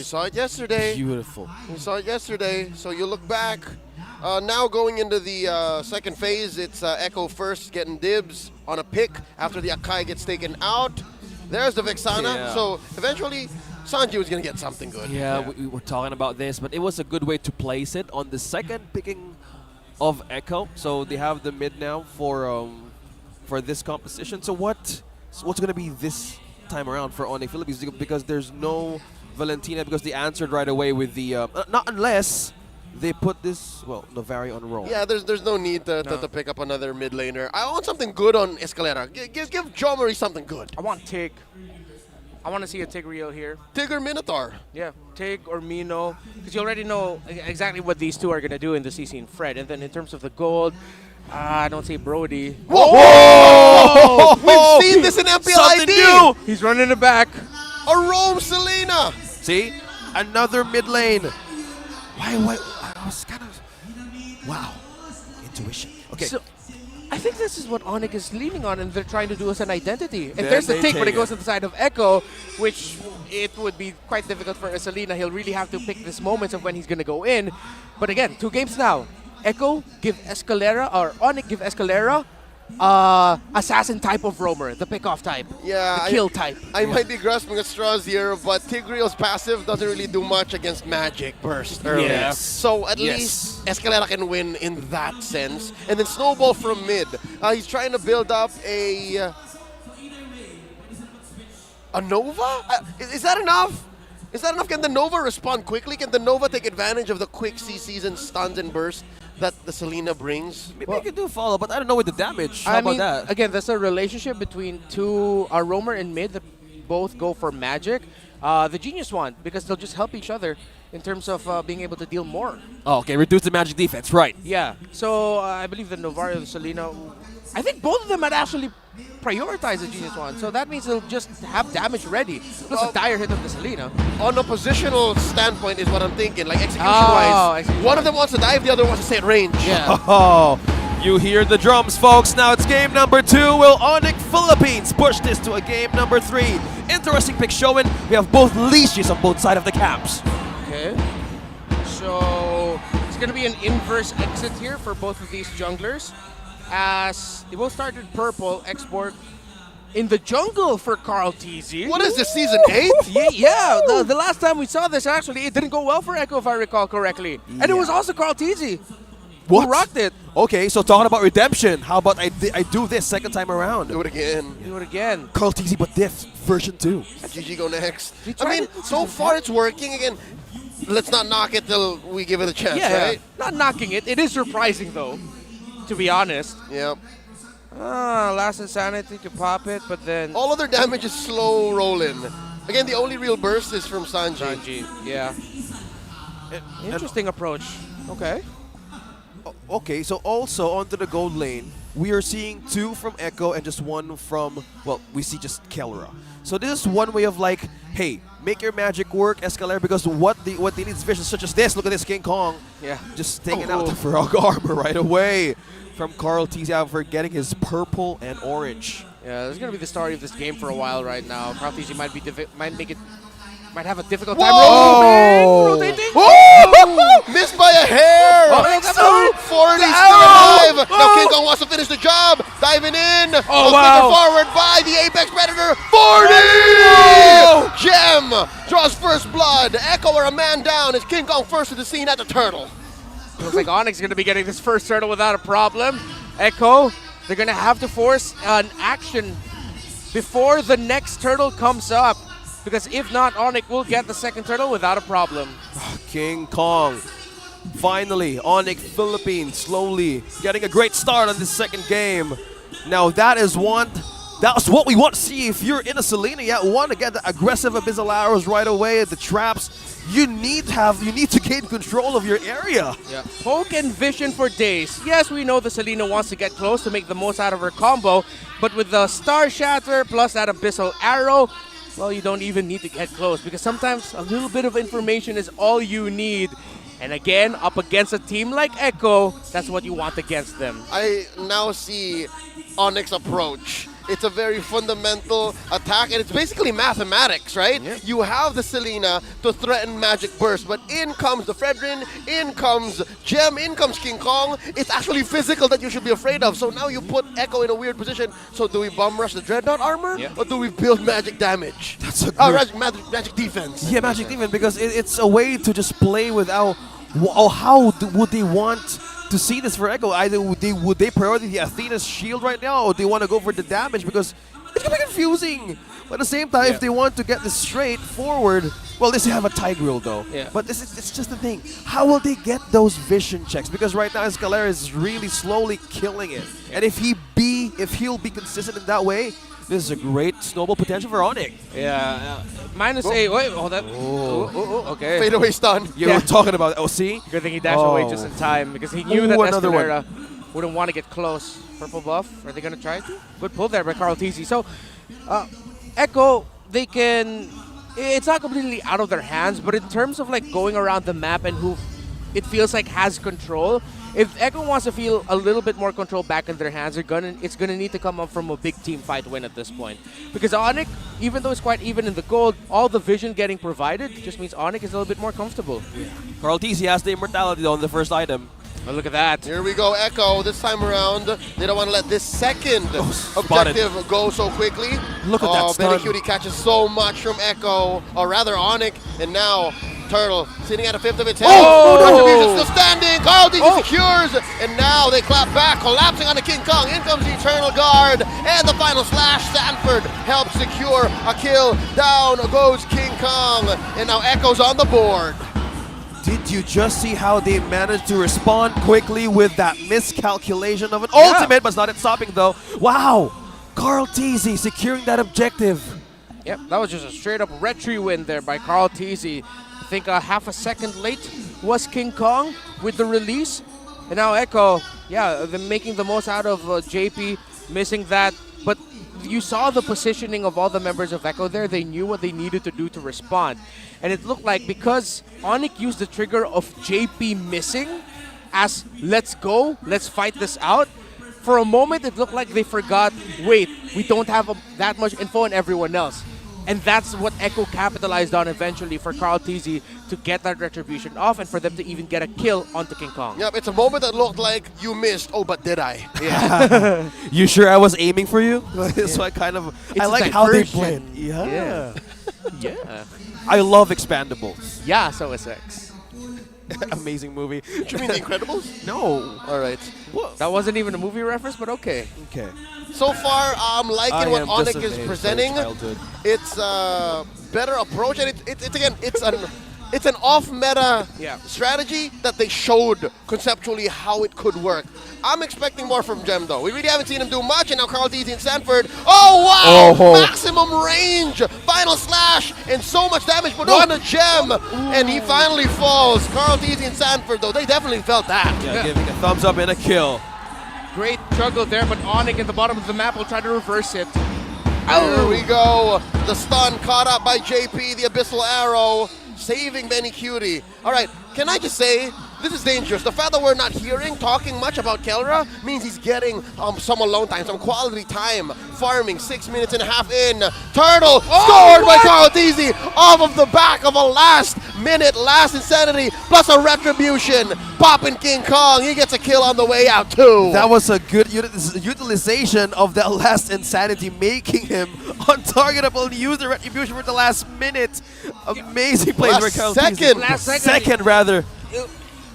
We saw it yesterday. Beautiful. We saw it yesterday. So you look back. Now going into the second phase, it's Echo first getting dibs on a pick after the Akai gets taken out. There's the Vexana. Yeah. So eventually, Sanji was going to get something good. Yeah, we were talking about this, but it was a good way to place it on the second picking of Echo. So they have the mid now for this composition. So what's going to be this time around for Onic Philippines? Because there's no Valentina, because they answered right away with the not unless they put this Novari on roll. Yeah, there's no need to pick up another mid laner. I want something good on Escalera. Give John Marie something good. I want Tig. I want to see a Tig Real here. Tig or Minotaur? Yeah, Tig or Mino. Because you already know exactly what these two are going to do in the CC and Fred. And then in terms of the gold, I don't see Brody. Whoa! We've seen this in MPLID! He's running it back. A Rome Selena! See? Another mid lane. Why? I was kind of... Wow. Intuition. Okay. So, I think this is what Onic is leaning on, and they're trying to do as an identity. And Then there's the they take, but it take goes it. to the side of Echo, which it would be quite difficult for Selena. He'll really have to pick these moments of when he's going to go in. But again, 2 games now. Echo give Escalera, or Onic give Escalera, assassin type of roamer, the pick-off type, Yeah, the kill type. I might be grasping at straws here, but Tigreal's passive doesn't really do much against Magic Burst early. Yes. So at least Escalera can win in that sense. And then Snowball from mid. He's trying to build up a Nova? Is that enough? Is that enough? Can the Nova respond quickly? Can the Nova take advantage of the quick CCs and stuns and bursts that the Selena brings? Maybe I could do follow, but I don't know with the damage. How I about mean, that? again, there's a relationship between two roamer and mid that both go for magic. The genius one, because they'll just help each other in terms of being able to deal more. Oh, okay, reduce the magic defense, right. Yeah. So I believe the Novario and Selena, I think both of them might actually prioritize the genius one. So that means they'll just have damage ready. Plus a dire hit of the Selena. On a positional standpoint is what I'm thinking, like execution-wise. One of them wants to dive, the other wants to stay at range. Yeah. Oh, you hear the drums, folks. Now it's game number 2. Will Onic Philippines push this to a game number 3? Interesting pick showing. We have both leashes on both sides of the caps. Okay. So it's going to be an inverse exit here for both of these junglers. As they both started purple, export in the jungle for Carl TZ. What is this, season 8? Yeah. The last time we saw this, actually, it didn't go well for Echo, if I recall correctly. And it was also Carl TZ What? who rocked it. Okay, so talking about redemption, how about I do this second time around? Do it again. Do it again. Carl TZ, but diff version 2. GG go next. We I tried mean, it. so far it's working. Again, let's not knock it till we give it a chance, Yeah, right? not knocking it. It is surprising, though, to be honest. Yep. Last Insanity to pop it, but then... All other damage is slow rolling. Again, the only real burst is from Sanji. Sanji, yeah. Interesting approach. Okay. Okay, so also onto the gold lane, we are seeing 2 from Echo and just 1 from, well, we see just Kelra. So this is one way of like, hey, make your magic work, Escalera, because what they need is vision such as this. Look at this King Kong. Yeah. Just taking out the Frog armor right away from Carl TZ for getting his purple and orange. Yeah, this is gonna be the story of this game for a while right now. Carl TZ might have a difficult time rotating. Whoa! Missed by a hair! Oh, 40 still alive! Now King Kong wants to finish the job! Diving in! wow. Forward by the Apex Predator! 40! Gem draws first blood. Echo are a man down as King Kong first to the scene at the turtle. Looks like Onyx is gonna be getting this first turtle without a problem. Echo, they're gonna have to force an action before the next turtle comes up. Because if not, Onic will get the second turtle without a problem. King Kong. Finally, Onic Philippines slowly getting a great start on this second game. Now that's what we want to see if you're in a Selena. Yeah, want to get the aggressive Abyssal Arrows right away at the traps. You need to gain control of your area. Yeah. Poke and vision for days. Yes, we know the Selena wants to get close to make the most out of her combo, but with the Star Shatter plus that Abyssal Arrow, well, you don't even need to get close because sometimes a little bit of information is all you need. And again, up against a team like Echo, that's what you want against them. I now see Onyx approach. It's a very fundamental attack, and it's basically mathematics, right? Yep. You have the Selena to threaten Magic Burst, but in comes the Fredrin, in comes Gem, in comes King Kong. It's actually physical that you should be afraid of. So now you put Echo in a weird position. So do we bum rush the Dreadnought armor, Yep. or do we build magic damage? That's a good. Magic defense. Yeah, magic defense, because it's a way to just play without. Or how would they want to see this for Echo? Either would they prioritize the Athena's shield right now, or they want to go for the damage, because it's gonna be confusing. But at the same time, Yeah. if they want to get this straight forward, well, they still have a Tigreal though. Yeah. But it's just the thing. How will they get those vision checks? Because right now Escalera is really slowly killing it, and if he'll be consistent in that way, this is a great snowball potential for Onic. Yeah. -8. Wait, hold that. Okay. Fadeaway stun. You Yeah. were talking about OC? Good thing he dashed away Oh. just in time because he knew that another one. Escalera wouldn't want to get close. Purple buff. Are they going to try to? Good pull there by Carl TZ. So, Echo, they can. It's not completely out of their hands, but in terms of like going around the map and who it feels like has control, if Echo wants to feel a little bit more control back in their hands, it's gonna need to come up from a big team fight win at this point. Because Onic, even though it's quite even in the gold, all the vision getting provided just means Onic is a little bit more comfortable. Carl TC has the immortality on the first item. Oh, look at that. Here we go, Echo. This time around, they don't want to let this second spotted. objective go so quickly. Look at that stun. Benny Cutie catches so much from Echo, or rather Onic, and now Turtle sitting at a fifth of its health. Oh, no. Retribution still standing. Carl DG Oh. secures, and now they clap back, collapsing on the King Kong. In comes the Eternal Guard, and the final slash. Sanford helps secure a kill. Down goes King Kong, and now Echo's on the board. Did you just see how they managed to respond quickly with that miscalculation of an ultimate, but it's not it stopping though. Wow! Carl TZ securing that objective. Yep, that was just a straight up retry win there by Carl TZ. I think half a second late was King Kong with the release. And now Echo, yeah, they're making the most out of JP, missing that. But you saw the positioning of all the members of Echo there. They knew what they needed to do to respond. And it looked like because Onic used the trigger of JP missing as let's go, let's fight this out. For a moment, it looked like they forgot, wait, we don't have that much info on everyone else. And that's what Echo capitalized on eventually for Carl TZ to get that retribution off and for them to even get a kill onto King Kong. Yep, it's a moment that looked like you missed. Oh, but did I? Yeah. You sure I was aiming for you? So I kind of, I a like how they diversion. blend. Yeah. Yeah. I love Expandables. Yeah, so is X. Amazing movie. Do you mean The Incredibles? No. All right. That wasn't even a movie reference, but okay. Okay. So far, I'm liking I what am just Onic is amazed by presenting. childhood. It's a better approach, and it's an off-meta Yeah. strategy that they showed conceptually how it could work. I'm expecting more from Gem, though. We really haven't seen him do much, and now Carl DZ and Sanford. Oh, wow! Oh. Maximum range! Final slash, and so much damage, but on a Gem! And he finally falls. Carl DZ and Sanford, though, they definitely felt that. Yeah, giving a thumbs up and a kill. Great struggle there, but Onic at the bottom of the map will try to reverse it. There we go. The stun caught up by JP, the Abyssal Arrow, saving Benny Cutie. All right, can I just say, this is dangerous. The fact that we're not talking much about Kelra means he's getting some alone time, some quality time, farming 6 minutes and a half in. Turtle scored by Carl DZ off of the back of a last insanity, plus a retribution. Popping King Kong, he gets a kill on the way out too. That was a good utilization of that last insanity, making him untargetable and use the retribution for the last minute. Amazing plays Last for Carl second. TZ. Last second. Second, rather.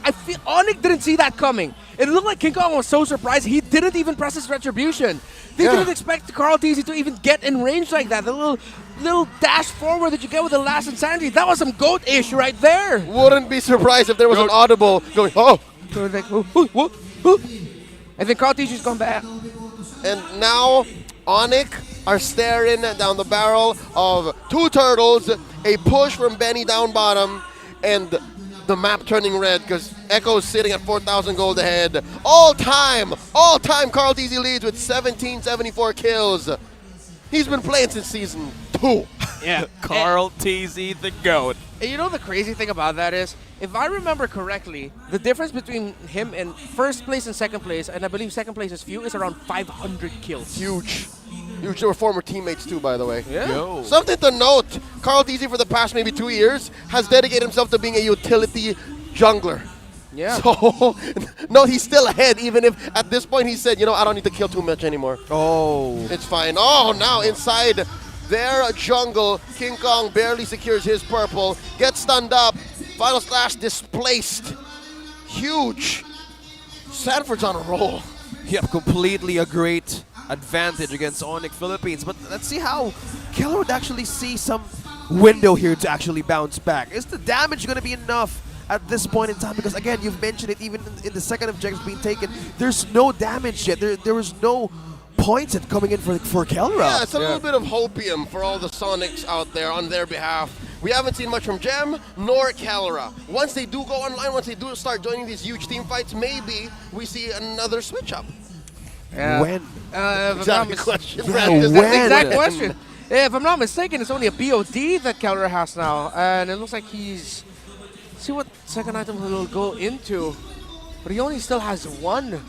I feel Onic didn't see that coming. It looked like King Kong was so surprised he didn't even press his retribution. They didn't expect Carl TZ to even get in range like that. The little dash forward that you get with the last insanity, that was some goat-ish right there. Wouldn't be surprised if there was an audible going, oh. So it's like, "Ooh." And then Carl TZ's gone back. And now Onic are staring down the barrel of two turtles, a push from Benny down bottom, and the map turning red because Echo's sitting at 4,000 gold ahead. All time Carl DZ leads with 1774 kills. He's been playing since season 2. Yeah. Carl TZ the GOAT. And you know the crazy thing about that is, if I remember correctly, the difference between him and first place and second place, and I believe second place is few, is around 500 kills. Huge. Huge. They were former teammates too, by the way. Yeah. Yo. Something to note, Carl TZ for the past maybe 2 years has dedicated himself to being a utility jungler. Yeah. So, no, he's still ahead, even if at this point he said, I don't need to kill too much anymore. Oh. It's fine. Oh, now inside their jungle, King Kong barely secures his purple, gets stunned up, Final Slash displaced. Huge. Sanford's on a roll. Yep, completely a great advantage against Onic Philippines. But let's see how Keller would actually see some window here to actually bounce back. Is the damage going to be enough at this point in time? Because again, you've mentioned it, even in the second objective being taken, there's no damage yet. There was no points that coming in for Kelra. Yeah, it's a little bit of hopium for all the Sonics out there on their behalf. We haven't seen much from Gem nor Kelra. Once they do go online, once they do start joining these huge team fights, maybe we see another switch up. Yeah. When? Exact question. Yeah, Brad, is when? that Exact question. Yeah, if I'm not mistaken, it's only a BOD that Keller has now, and it looks like he's. See what second item he'll go into, but he only still has one.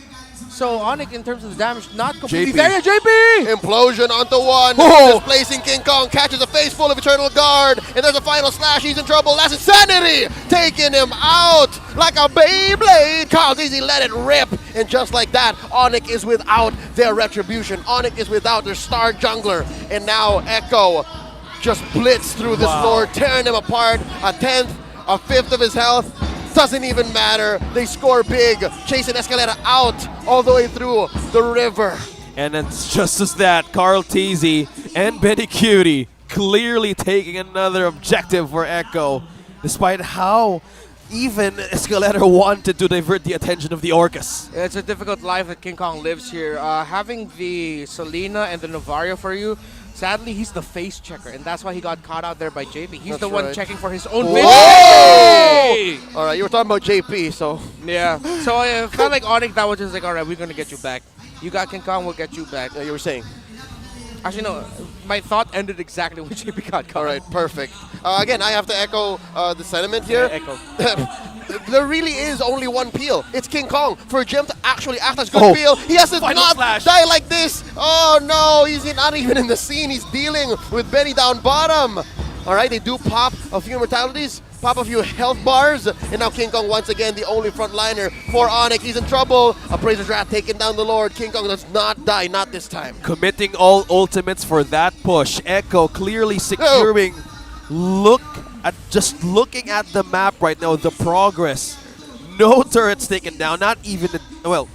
So Onic, in terms of the damage, not completely JP. there. JP! Implosion onto one, Oh. displacing King Kong, catches a face full of Eternal Guard, and there's a final slash, he's in trouble, that's Insanity, taking him out like a Beyblade. Carl TZ let it rip, and just like that, Onic is without their retribution. Onic is without their star jungler, and now Echo just blitz through this Lord, tearing him apart, a 10th, a 5th of his health. Doesn't even matter. They score big, chasing Escalera out all the way through the river. And it's just as that, Carl TZ and Benny Cutie clearly taking another objective for Echo, despite how even Escalera wanted to divert the attention of the Orcus. It's a difficult life that King Kong lives here. Having the Selena and the Novario for you, sadly, he's the face checker, and that's why he got caught out there by JP. He's That's the one right. checking for his own Whoa! victory. All right, you were talking about JP, so Yeah. So it felt like Onic, that was just like, all right, we're going to get you back. You got King Kong, we'll get you back. you were saying. Actually, no. My thought ended exactly when JP got caught. All right, perfect. Again, I have to echo the sentiment here. Echo. There really is only one peel. It's King Kong. For Jim to actually act as good Oh. peel, he has to Final not slash. die like this. Oh no, he's not even in the scene. He's dealing with Benny down bottom. All right, they do pop a few mortalities, pop a few health bars, and now King Kong once again the only frontliner for Onic. He's in trouble. Appraiser's Wrath taking down the Lord. King Kong does not die, not this time. Committing all ultimates for that push. Echo clearly securing. Just looking at the map right now, the progress. No turrets taken down, not even,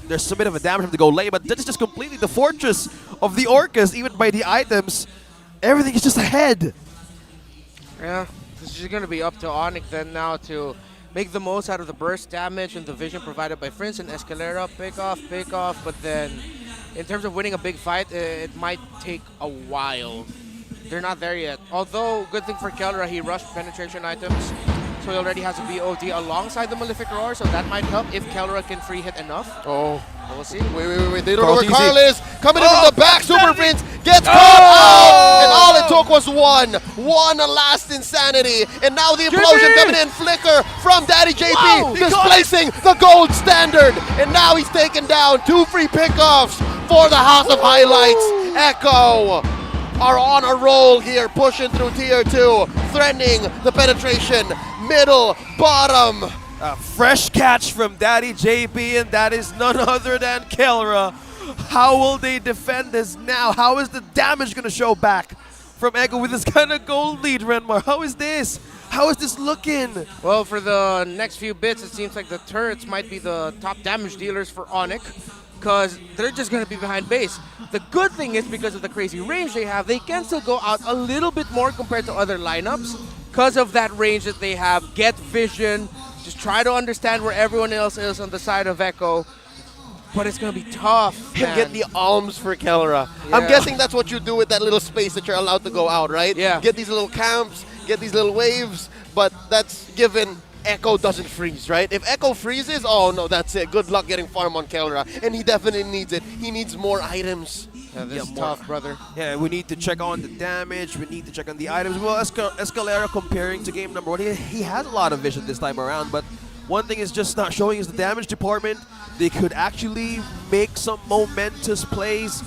there's a bit of a damage to go late, but that is just completely the fortress of the Orcus, even by the items. Everything is just ahead. Yeah, this is going to be up to Onic then now to make the most out of the burst damage and the vision provided by Prince and Escalera. Pick off, but then in terms of winning a big fight, it might take a while. They're not there yet. Although, good thing for Kelra, he rushed penetration items, so he already has a BOD alongside the Malefic Roar, so that might help if Kelra can free hit enough. Oh. We'll see. Wait. They don't know where Carl Carl is. Coming in from the back, Super Insanity. Prince gets caught out. And all it took was one last Insanity. And now the implosion JP. coming in, Flicker from Daddy JP, Wow, he got displacing the gold standard. And now he's taken down 2 free pickoffs for the House of Highlights. Echo are on a roll here, pushing through tier 2, threatening the penetration, middle, bottom. A fresh catch from Daddy JP, and that is none other than Kelra. How will they defend this now? How is the damage going to show back from Echo with this kind of gold lead, Renmar? How is this? How is this looking? Well, for the next few bits, it seems like the turrets might be the top damage dealers for Onic, because they're just going to be behind base. The good thing is, because of the crazy range they have, they can still go out a little bit more compared to other lineups because of that range that they have. Get vision, just try to understand where everyone else is on the side of Echo. But it's going to be tough, And man. get the alms for Kelra. I'm Yeah. guessing that's what you do with that little space that you're allowed to go out, right? Yeah. Get these little camps, get these little waves, but that's given Echo doesn't freeze, right? If Echo freezes, oh no, that's it. Good luck getting farm on Kelra. And he definitely needs it. He needs more items. Yeah, this is more. tough, brother. Yeah, we need to check on the damage. We need to check on the items. Well, Escalera, comparing to game number 1, he has a lot of vision this time around, but one thing is just not showing is the damage department. They could actually make some momentous plays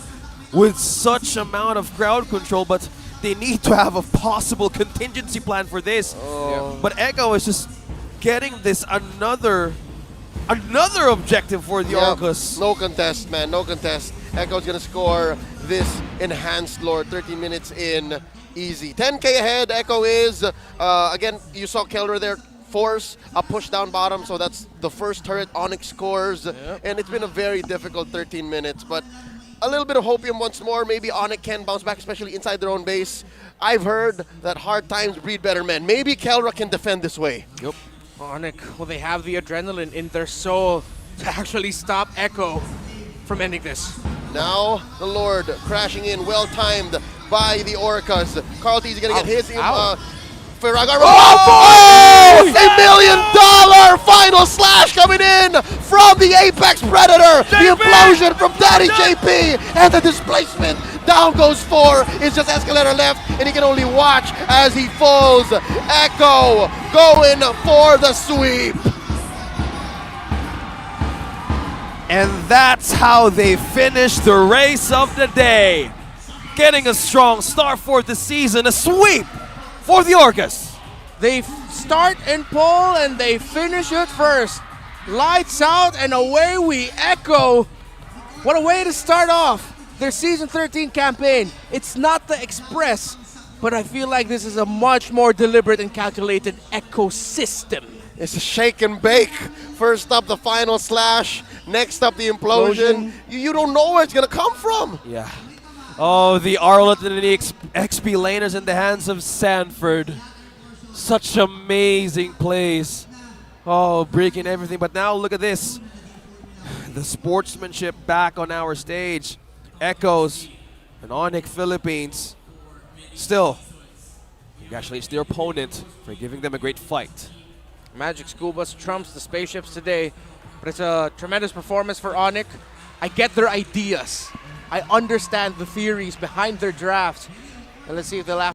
with such amount of crowd control, but they need to have a possible contingency plan for this. Oh. But Echo is just getting this another objective for the Yeah, Orcas. no contest, man. No contest. Echo's gonna score this enhanced Lord 13 minutes in easy. 10K ahead, Echo is. Again, you saw Keller there force a push down bottom, so that's the first turret Onic scores. And it's been a very difficult 13 minutes, but a little bit of hopium once more. Maybe Onic can bounce back, especially inside their own base. I've heard that hard times breed better men. Maybe Kelra can defend this way. Yep. Onic, well, they have the adrenaline in their soul to actually stop Echo from ending this. Now the Lord crashing in, well timed by the Orcas. Carl T's gonna get his. Ferragar. Oh! $1 million final slash coming in from the Apex Predator. The implosion from Daddy JP and the displacement. Down goes 4. It's just Escalator left, and he can only watch as he falls. Echo going for the sweep. And that's how they finish the race of the day. Getting a strong start for the season, a sweep for the Orcas. They start in pole and they finish it first. Lights out and away we Echo. What a way to start off their Season 13 campaign. It's not the Express, but I feel like this is a much more deliberate and calculated ecosystem. It's a shake and bake. First up, the final slash. Next up, the implosion. You don't know where it's going to come from. Yeah. Oh, the Arlet and the XP laners in the hands of Sanford. Such amazing plays. Oh, breaking everything. But now look at this. The sportsmanship back on our stage. Echoes and Onic Philippines. Still, congratulations to their opponent for giving them a great fight. Magic School Bus trumps the spaceships today, but it's a tremendous performance for Onic. I get their ideas. I understand the theories behind their drafts. And let's see if they'll